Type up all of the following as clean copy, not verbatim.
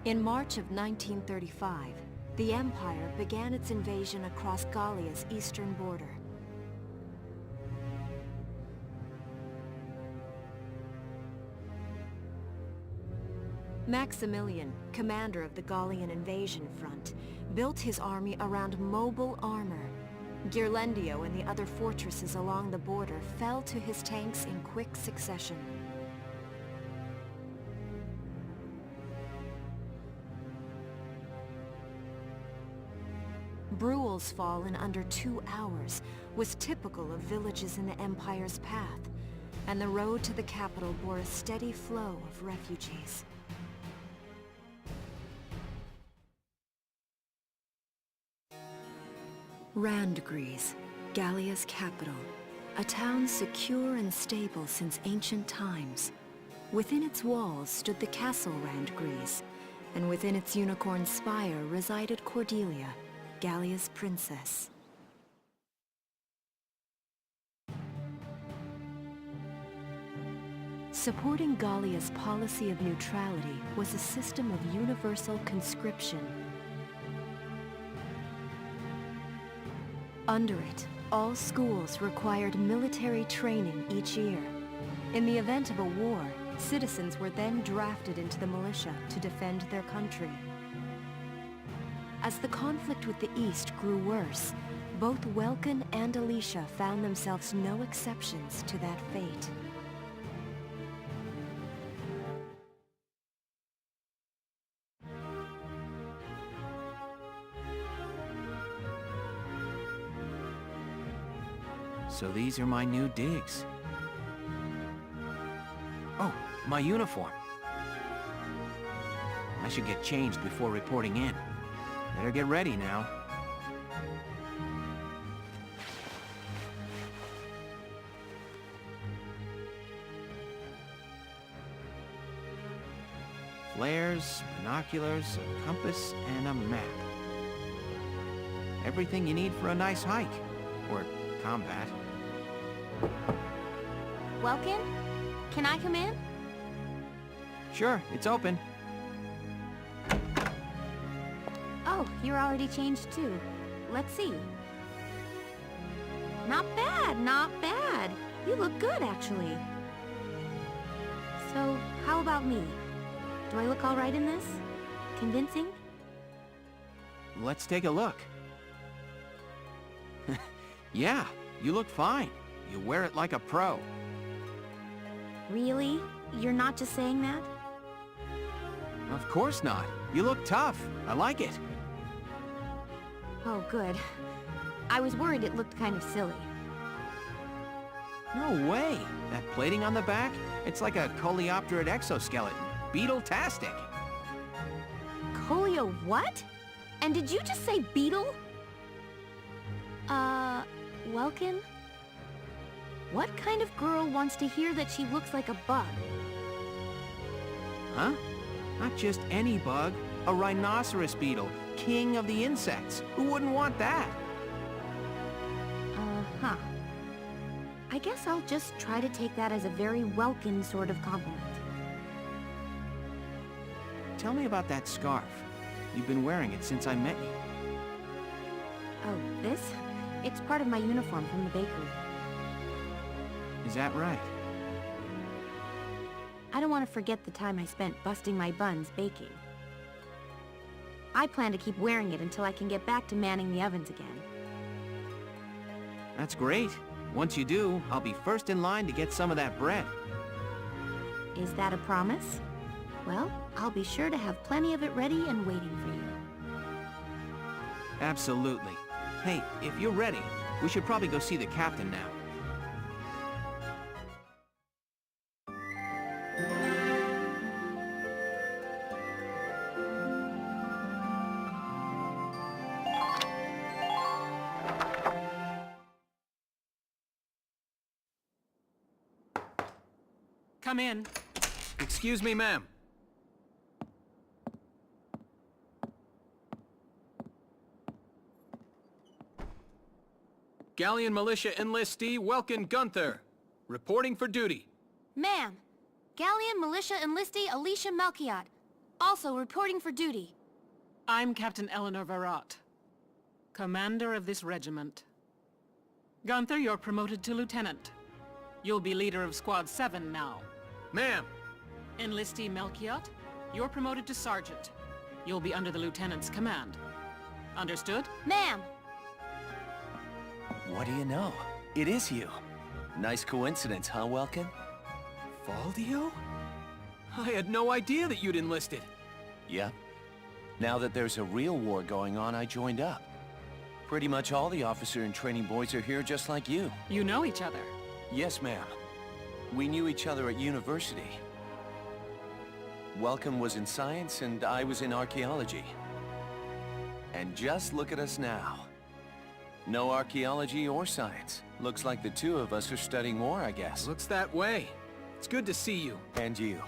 In March of 1935, the Empire began its invasion across Gallia's eastern border. Maximilian, commander of the Gallian invasion front, built his army around mobile armor. Ghirlandaio and the other fortresses along the border fell to his tanks in quick succession. Bruhl's fall in under 2 hours was typical of villages in the Empire's path, and the road to the capital bore a steady flow of refugees. Randgries, Gallia's capital, a town secure and stable since ancient times. Within its walls stood the castle Randgries, and within its unicorn spire resided Cordelia, Gallia's princess. Supporting Gallia's policy of neutrality was a system of universal conscription. Under it, all schools required military training each year. In the event of a war, citizens were then drafted into the militia to defend their country. As the conflict with the East grew worse, both Welkin and Alicia found themselves no exceptions to that fate. So these are my new digs. Oh, my uniform. I should get changed before reporting in. Better get ready now. Flares, binoculars, a compass, and a map. Everything you need for a nice hike. Or combat. Welkin? Can I come in? Sure, it's open. Oh, you're already changed too. Let's see. Not bad, not bad. You look good, actually. So, how about me? Do I look all right in this? Convincing? Let's take a look. Yeah, you look fine. You wear it like a pro. Really? You're not just saying that? Of course not. You look tough. I like it. Oh, good. I was worried it looked kind of silly. No way. That plating on the back? It's like a coleopterate exoskeleton. Beetle-tastic. Coleo what? And did you just say beetle? Welkin? What kind of girl wants to hear that she looks like a bug? Huh? Not just any bug. A rhinoceros beetle. King of the insects. Who wouldn't want that? Uh-huh. I guess I'll just try to take that as a very Welkin sort of compliment. Tell me about that scarf. You've been wearing it since I met you. Oh, this? It's part of my uniform from the bakery. Is that right? I don't want to forget the time I spent busting my buns baking. I plan to keep wearing it until I can get back to manning the ovens again. That's great. Once you do, I'll be first in line to get some of that bread. Is that a promise? Well, I'll be sure to have plenty of it ready and waiting for you. Absolutely. Hey, if you're ready, we should probably go see the captain now. Come in. Excuse me, ma'am. Gallian Militia enlistee Welkin Gunther, reporting for duty. Ma'am, Gallian Militia enlistee Alicia Melchiot. Also, reporting for duty. I'm Captain Eleanor Varrot, commander of this regiment. Gunther, you're promoted to lieutenant. You'll be leader of Squad 7 now. Ma'am! Enlistee Melchiot, you're promoted to sergeant. You'll be under the lieutenant's command. Understood? Ma'am! What do you know? It is you. Nice coincidence, huh, Welkin? Valdio? I had no idea that you'd enlisted. Yep. Now that there's a real war going on, I joined up. Pretty much all the officer and training boys are here just like you. You know each other. Yes, ma'am. We knew each other at university. Welcome was in science and I was in archaeology. And just look at us now. No archaeology or science. Looks like the two of us are studying war, I guess. Looks that way. It's good to see you. And you.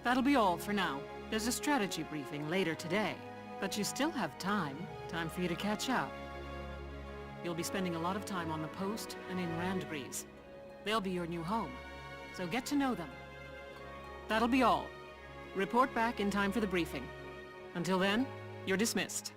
That'll be all for now. There's a strategy briefing later today. But you still have time. Time for you to catch up. You'll be spending a lot of time on the post and in Randgreaves. They'll be your new home. So get to know them. That'll be all. Report back in time for the briefing. Until then, you're dismissed.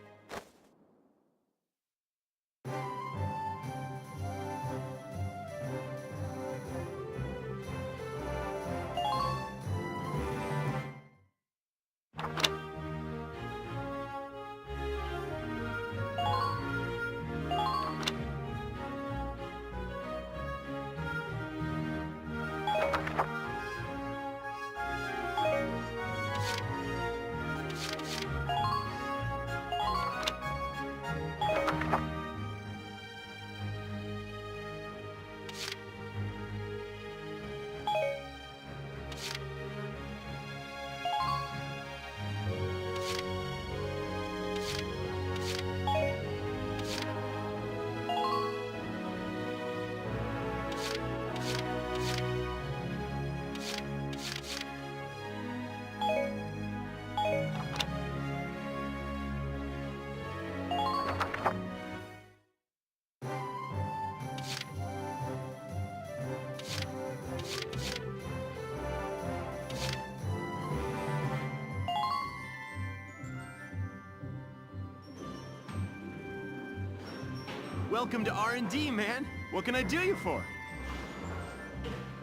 Welcome to R&D, man. What can I do you for?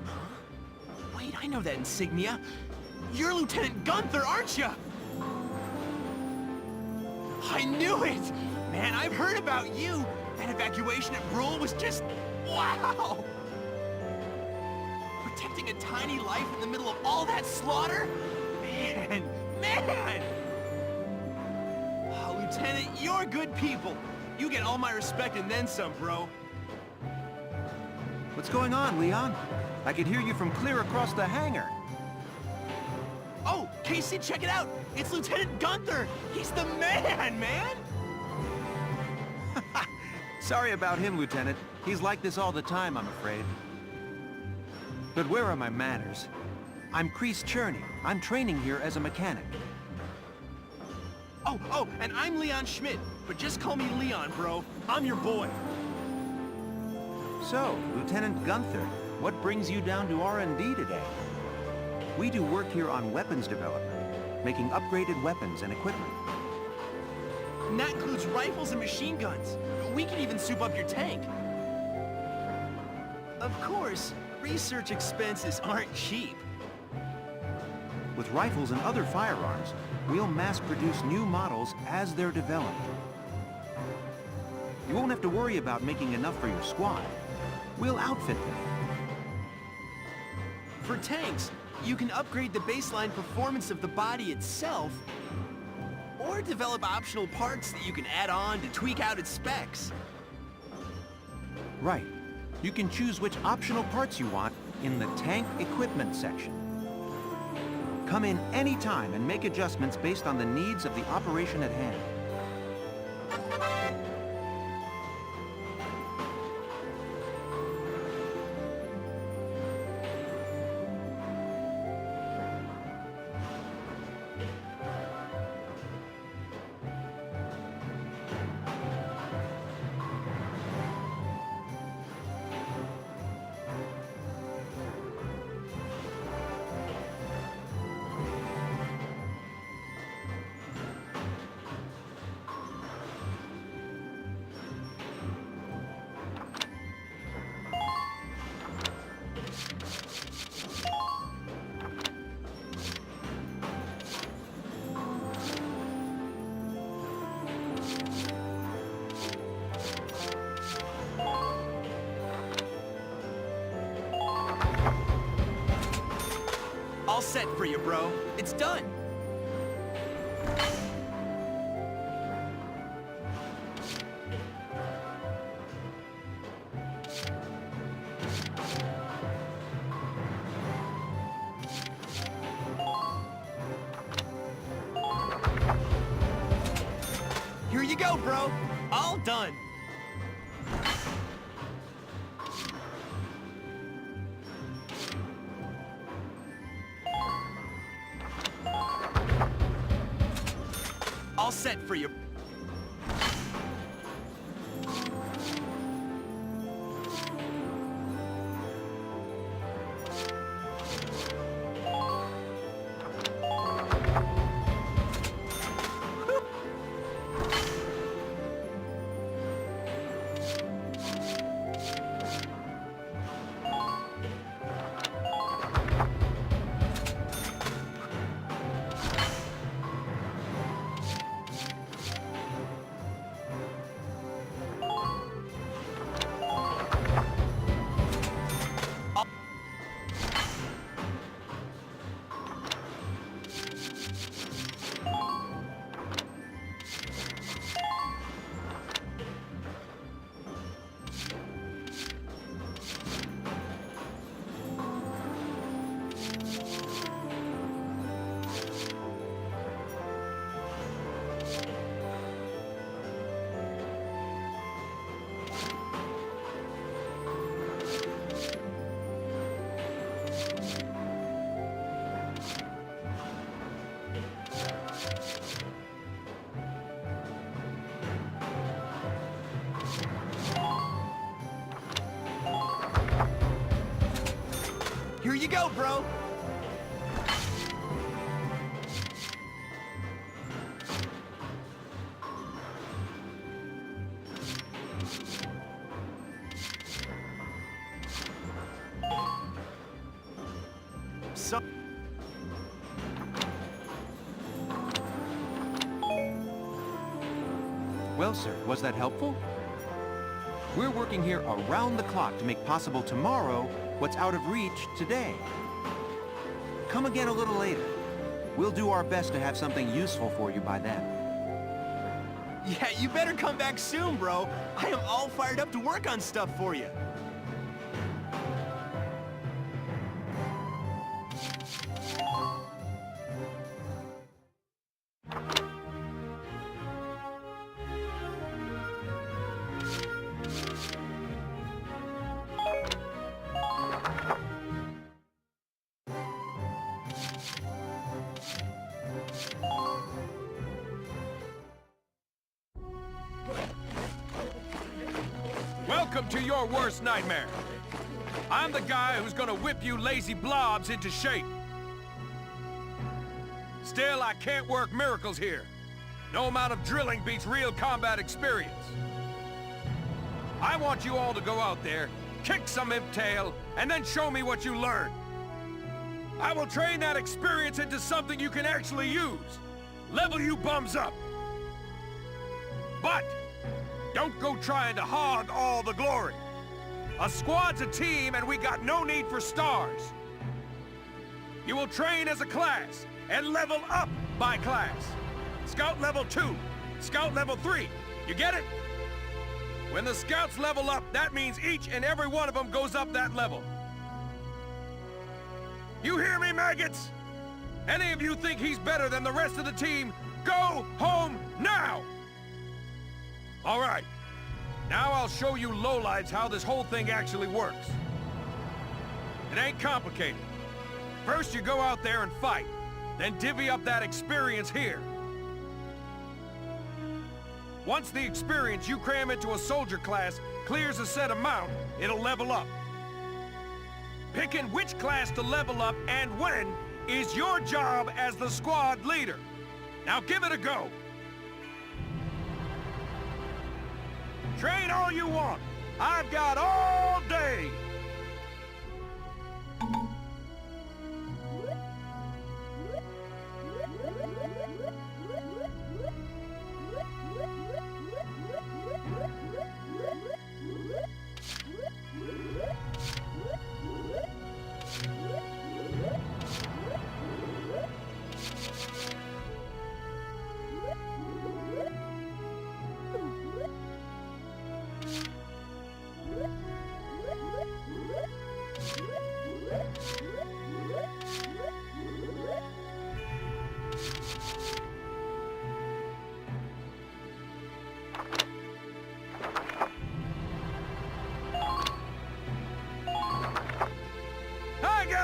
Huh? Wait, I know that insignia. You're Lieutenant Gunther, aren't you? I knew it! Man, I've heard about you. That evacuation at Brule was just... wow! Protecting a tiny life in the middle of all that slaughter? Man! Oh, Lieutenant, you're good people. You get all my respect and then some, bro. What's going on, Leon? I could hear you from clear across the hangar. Oh, Casey, check it out! It's Lieutenant Gunther! He's the man! Sorry about him, Lieutenant. He's like this all the time, I'm afraid. But where are my manners? I'm Kreese Cherney. I'm training here as a mechanic. Oh, and I'm Leon Schmidt, but just call me Leon, bro. I'm your boy. So, Lieutenant Gunther, what brings you down to R&D today? We do work here on weapons development, making upgraded weapons and equipment. And that includes rifles and machine guns. We can even soup up your tank. Of course, research expenses aren't cheap. With rifles and other firearms, we'll mass-produce new models as they're developed. You won't have to worry about making enough for your squad. We'll outfit them. For tanks, you can upgrade the baseline performance of the body itself, or develop optional parts that you can add on to tweak out its specs. Right. You can choose which optional parts you want in the tank equipment section. Come in any time and make adjustments based on the needs of the operation at hand. All set for you, bro. It's done. Here you go, bro. All done. All set for you. Here you go, bro. So Well, sir, was that helpful? We're working here around the clock to make possible tomorrow what's out of reach today. Come again a little later. We'll do our best to have something useful for you by then. yeah, you better come back soon, bro. I am all fired up to work on stuff for you. Welcome to your worst nightmare. I'm the guy who's gonna whip you lazy blobs into shape. Still, I can't work miracles here. No amount of drilling beats real combat experience. I want you all to go out there, kick some imp tail, and then show me what you learn. I will train that experience into something you can actually use. Level you bums up. But don't go trying to hog all the glory. A squad's a team, and we got no need for stars. You will train as a class, and level up by class. Scout level 2, Scout level 3. You get it? When the Scouts level up, that means each and every one of them goes up that level. You hear me, maggots? Any of you think he's better than the rest of the team, go home now! All right. Now I'll show you lowlives how this whole thing actually works. It ain't complicated. First you go out there and fight, then divvy up that experience here. Once the experience you cram into a soldier class clears a set amount, it'll level up. Picking which class to level up and when is your job as the squad leader. Now give it a go. Train all you want. I've got all day.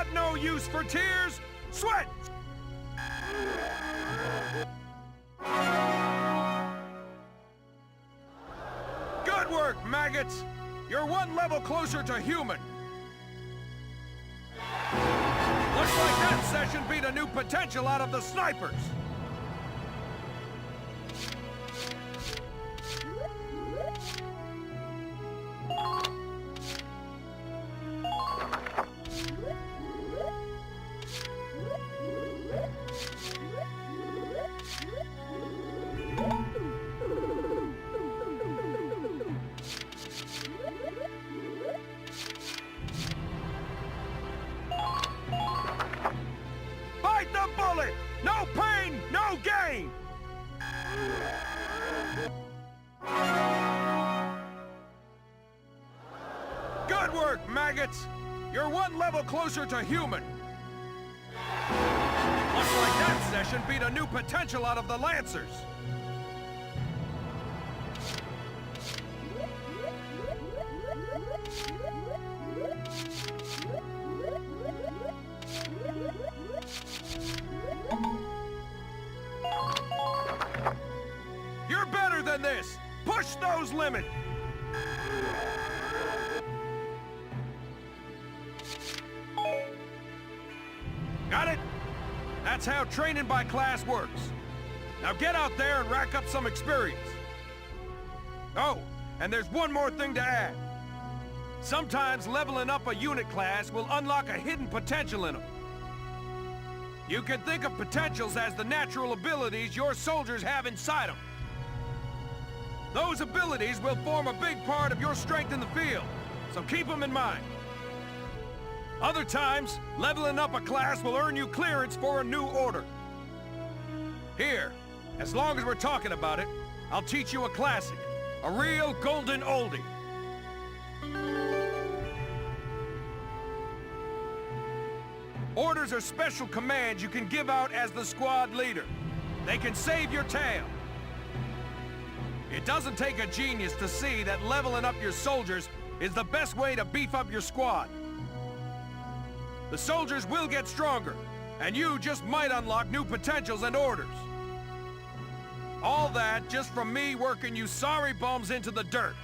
got no use for tears, sweat! Good work, maggots! You're one level closer to human. Looks like that session beat a new potential out of the snipers. Bite the bullet! No pain, no gain! Good work, maggots! You're one level closer to human. Looks like that session beat a new potential out of the Lancers. You're better than this! Push those limits! Got it? That's how training by class works. Now get out there and rack up some experience. Oh, and there's one more thing to add. Sometimes leveling up a unit class will unlock a hidden potential in them. You can think of potentials as the natural abilities your soldiers have inside them. Those abilities will form a big part of your strength in the field, so keep them in mind. Other times, leveling up a class will earn you clearance for a new order. Here, as long as we're talking about it, I'll teach you a classic, a real golden oldie. Orders are special commands you can give out as the squad leader. They can save your tail. It doesn't take a genius to see that leveling up your soldiers is the best way to beef up your squad. The soldiers will get stronger, and you just might unlock new potentials and orders. All that just from me working you sorry bums into the dirt.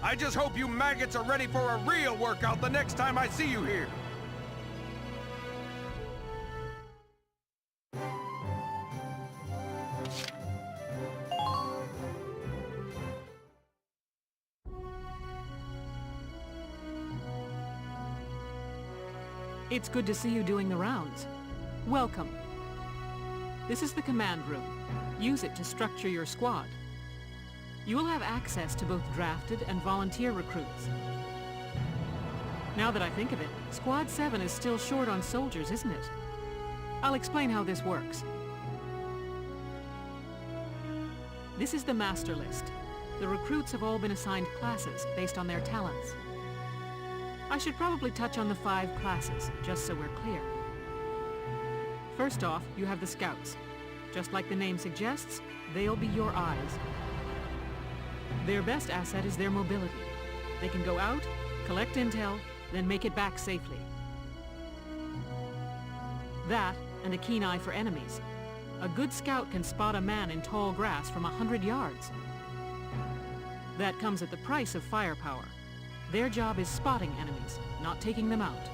I just hope you maggots are ready for a real workout the next time I see you here. It's good to see you doing the rounds. Welcome. This is the command room. Use it to structure your squad. You will have access to both drafted and volunteer recruits. Now that I think of it, Squad 7 is still short on soldiers, isn't it? I'll explain how this works. This is the master list. The recruits have all been assigned classes based on their talents. I should probably touch on the 5 classes, just so we're clear. First off, you have the scouts. Just like the name suggests, they'll be your eyes. Their best asset is their mobility. They can go out, collect intel, then make it back safely. That, and a keen eye for enemies. A good scout can spot a man in tall grass from 100 yards. That comes at the price of firepower. Their job is spotting enemies, not taking them out.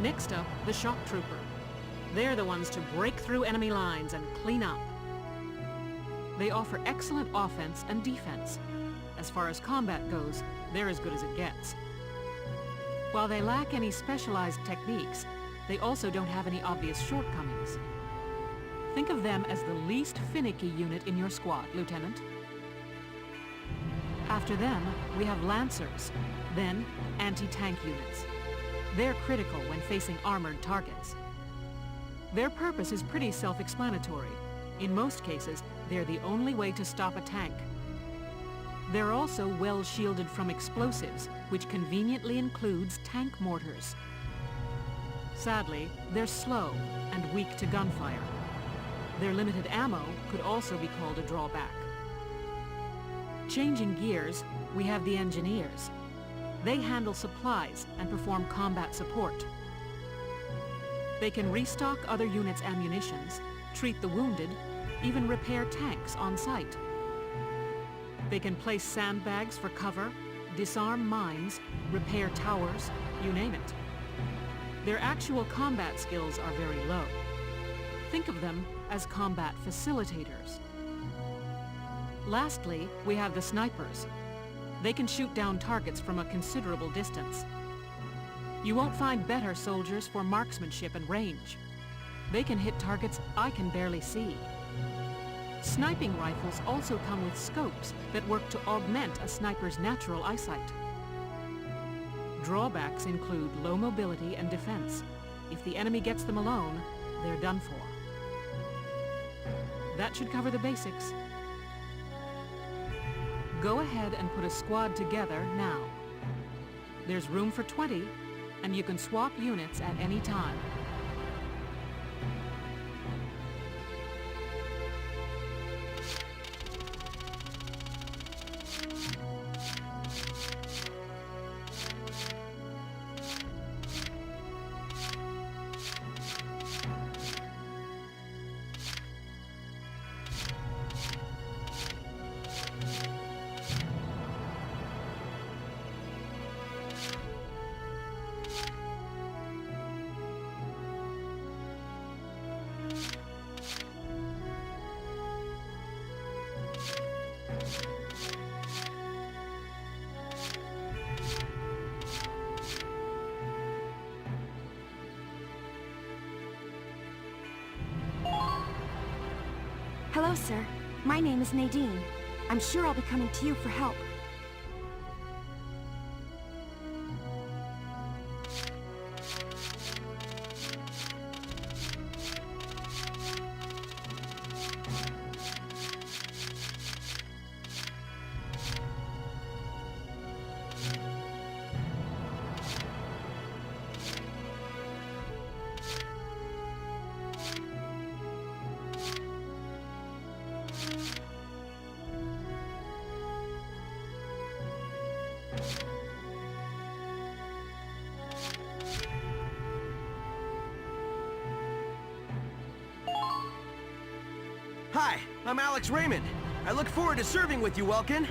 Next up, the shock trooper. They're the ones to break through enemy lines and clean up. They offer excellent offense and defense. As far as combat goes, they're as good as it gets. While they lack any specialized techniques, they also don't have any obvious shortcomings. Think of them as the least finicky unit in your squad, Lieutenant. After them, we have Lancers, then anti-tank units. They're critical when facing armored targets. Their purpose is pretty self-explanatory. In most cases, they're the only way to stop a tank. They're also well shielded from explosives, which conveniently includes tank mortars. Sadly, they're slow and weak to gunfire. Their limited ammo could also be called a drawback. Changing gears, we have the engineers. They handle supplies and perform combat support. They can restock other units' ammunitions, treat the wounded, even repair tanks on site. They can place sandbags for cover, disarm mines, repair towers, you name it. Their actual combat skills are very low. Think of them as combat facilitators. Lastly, we have the snipers. They can shoot down targets from a considerable distance. You won't find better soldiers for marksmanship and range. They can hit targets I can barely see. Sniping rifles also come with scopes that work to augment a sniper's natural eyesight. Drawbacks include low mobility and defense. If the enemy gets them alone, they're done for. That should cover the basics. Go ahead and put a squad together now. There's room for 20, and you can swap units at any time. Hello, sir. My name is Nadine. I'm sure I'll be coming to you for help. Hi, I'm Alex Raymond. I look forward to serving with you, Welkin.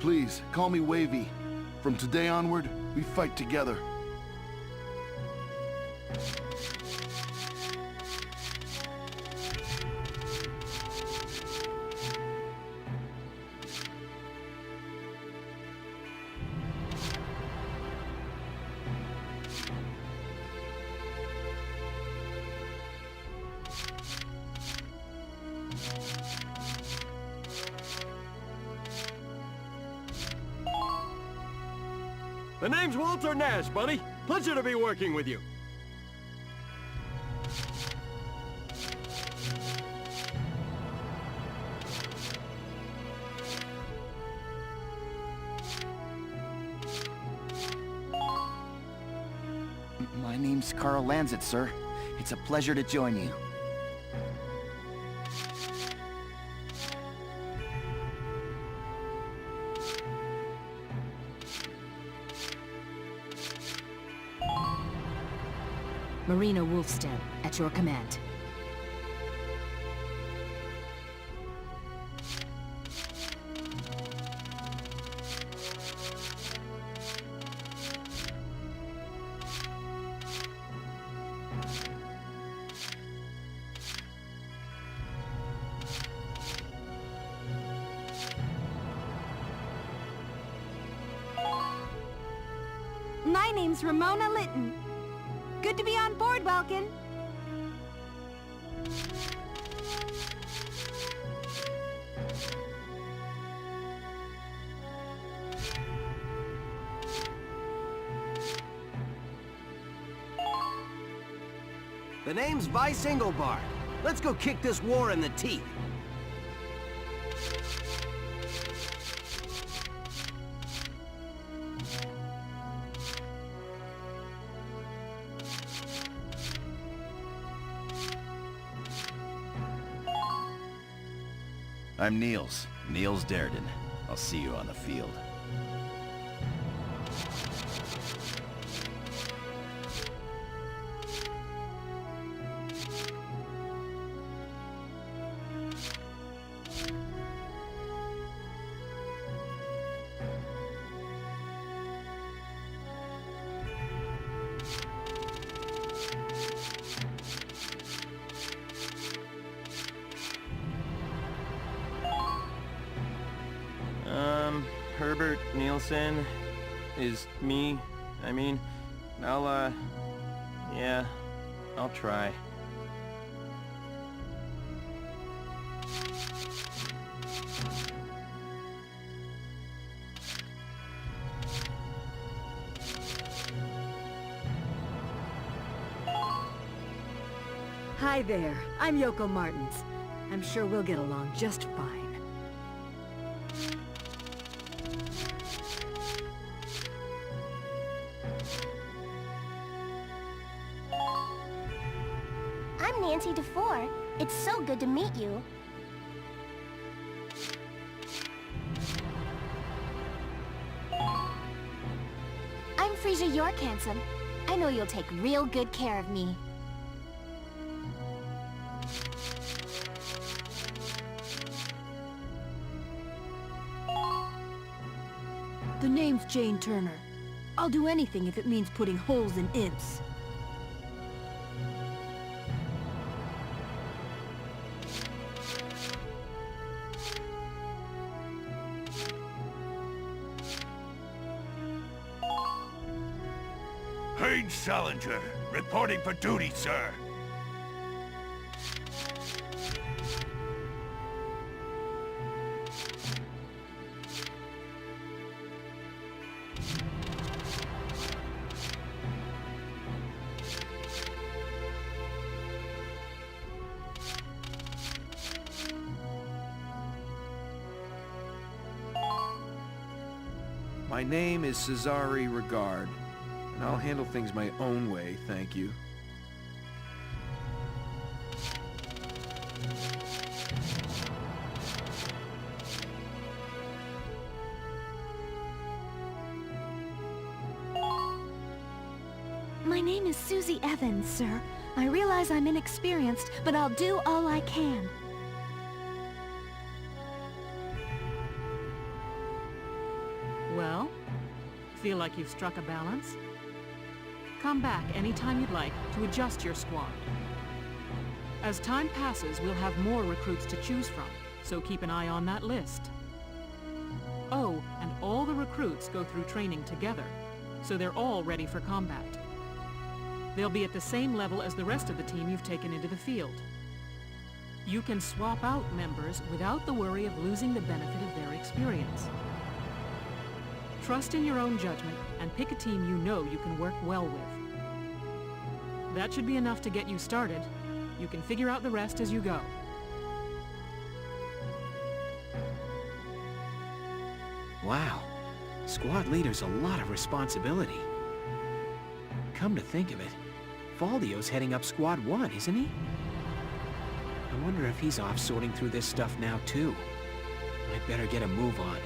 Please, call me Wavy. From today onward, we fight together. The name's Walter Nash, buddy. Pleasure to be working with you. My name's Carl Lanzett, sir. It's a pleasure to join you. Marina Wolfstead, at your command. My name's Ramona Litton. Good to be on board, Welkin. The name's Vasel. Let's go kick this war in the teeth. I'm Niels Darden. I'll see you on the field. Herbert Nielsen is me. I mean, yeah, I'll try. Hi there, I'm Yoko Martins. I'm sure we'll get along just fine. I'm Nancy DeFore. It's so good to meet you. I'm Frisia York Handsome. I know you'll take real good care of me. The name's Jane Turner. I'll do anything if it means putting holes in imps. Page Salinger, reporting for duty, sir. My name is Cesare Regard, and I'll handle things my own way, thank you. My name is Susie Evans, sir. I realize I'm inexperienced, but I'll do all I can. Well, feel like you've struck a balance? Come back anytime you'd like to adjust your squad. As time passes, we'll have more recruits to choose from, so keep an eye on that list. Oh, and all the recruits go through training together, so they're all ready for combat. They'll be at the same level as the rest of the team you've taken into the field. You can swap out members without the worry of losing the benefit of their experience. Trust in your own judgment and pick a team you know you can work well with. That should be enough to get you started. You can figure out the rest as you go. Wow. Squad leader's a lot of responsibility. Come to think of it, Faldio's heading up Squad 1, isn't he? I wonder if he's off sorting through this stuff now, too. I'd better get a move on.